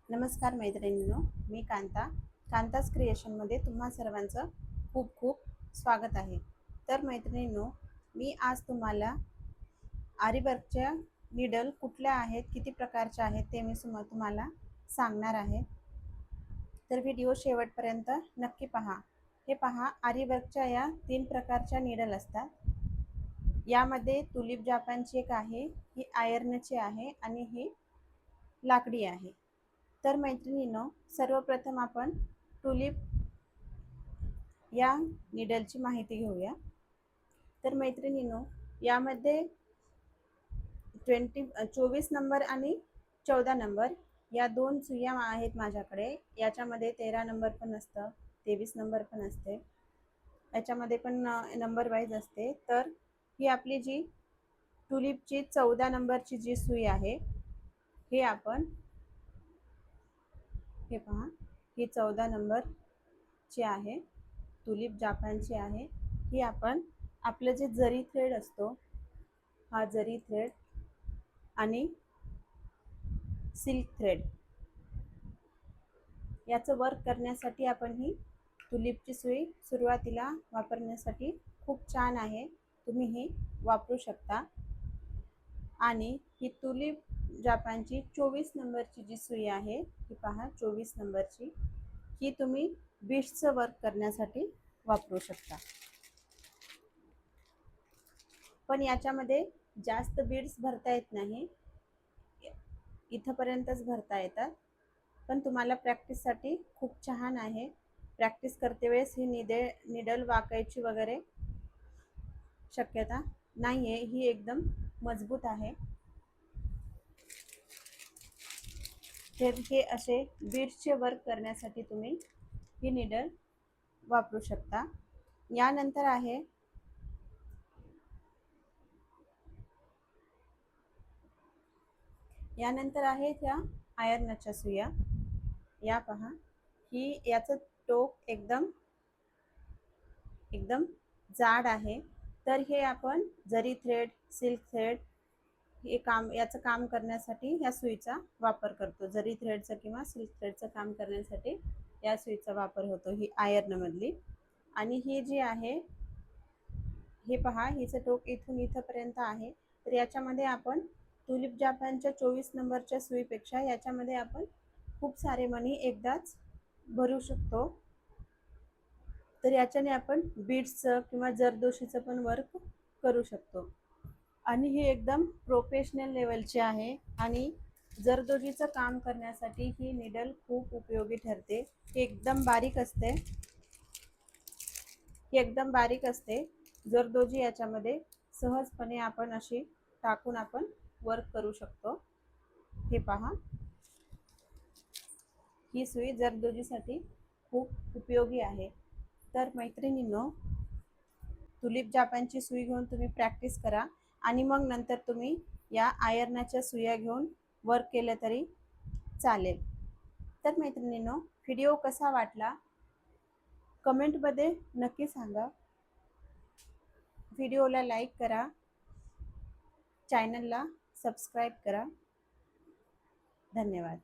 नमस्कार मैत्रिणींनो, मी कांतास क्रिएशनमध्ये तुम्हा सर्वांचं खूप खूप स्वागत आहे। तर मैत्रिणींनो, मी आज तुम्हाला आरीवर्कच्या नीडल कुठल्या आहेत, किती प्रकारच्या आहेत ते मी तुम्हाला सांगणार आहे। तर व्हिडिओ शेवटपर्यंत नक्की पहा। हे पहा, आरीवर्कच्या या 3 प्रकारच्या नीडल असतात। यामध्ये तुलिप जापानची एक आहे, ही आयर्नची आहे आणि ही लाकडी आहे। तर मैत्रिणींनो, सर्वप्रथम आपण टुलिप या नीडलची माहिती घेऊया। तर मैत्रिणींनो, यामध्ये 24 नंबर आणि 14 नंबर या दोन सुया आहेत माझ्याकडे। याच्यामध्ये 13 नंबर पण असतं, 23 नंबर पण असते, याच्यामध्ये पण नंबर वाईज असते। तर ही आपली जी टुलिपची 14 नंबरची जी सुई आहे, हे आपण हे पहा, ही 14 नंबरची आहे, तुलिप जापानची आहे। ही आपण आपलं जे जरी थ्रेड असतो, हा जरी थ्रेड आणि सिल्क थ्रेड याचं वर्क करण्यासाठी आपण ही तुलिपची सुई सुरुवातीला वापरण्यासाठी खूप छान आहे, तुम्ही ही वापरू शकता। आणि ही तुलिप जापानची 24 नंबरची जी सुई आहे, ही पहा 24 नंबरची, ही तुम्ही बीड्सचं वर्क करण्यासाठी वापरू शकता। पण याच्यामध्ये जास्त बीड्स भरता येत नाही, इथपर्यंतच भरता येतात। पण तुम्हाला प्रॅक्टिससाठी खूप छान आहे। प्रॅक्टिस करते वेळेस ही नीडल वाकायची वगैरे शक्यता नाही आहे, ही एकदम मजबूत आहे। हे असे बीड्सचे वर्क करण्यासाठी तुम्ही ही नीडल वापरू शकता। यानंतर आहे त्या आयर्नच्या सुया। या पहा, ही याचं टोक एकदम जाड आहे। तर हे आपण जरी थ्रेड, सिल्क थ्रेड याचं काम करण्यासाठी या सुईचा वापर करतो। जरी थ्रेडचं किंवा सिल्क थ्रेडचं काम करण्यासाठी या सुईचा वापर होतो, ही आयर्न मधली। आणि ही जी आहे, हे पहा, हिचं टोक इथून इथपर्यंत आहे। तर याच्यामध्ये आपण तुलिप जापानच्या 24 नंबरच्या सुईपेक्षा याच्यामध्ये आपण खूप सारे मणी एकदाच भरू शकतो। तर याच्याने आपण बीड्सचं किंवा जरदोशीचं पण वर्क करू शकतो। आणि ही एकदम प्रोफेशनल लेवलची आहे आणि जरदोशीचं काम करण्यासाठी ही नीडल खूप उपयोगी ठरते। ही एकदम बारीक असते। जरदोजी याच्यामध्ये सहजपणे आपण अशी टाकून आपण वर्क करू शकतो। हे पहा, ही सुई जरदोजीसाठी खूप उपयोगी आहे। तर मैत्रिणींनो, तुलिप जापानची सुई घेऊन तुम्ही प्रॅक्टिस करा आणि मग नंतर तुम्ही या आयर्नच्या सुया घेऊन वर्क केलं तरी चालेल। तर मैत्रिणींनो, व्हिडिओ कसा वाटला कमेंटमध्ये नक्की सांगा। व्हिडिओला लाईक करा, चॅनलला सबस्क्राईब करा। धन्यवाद।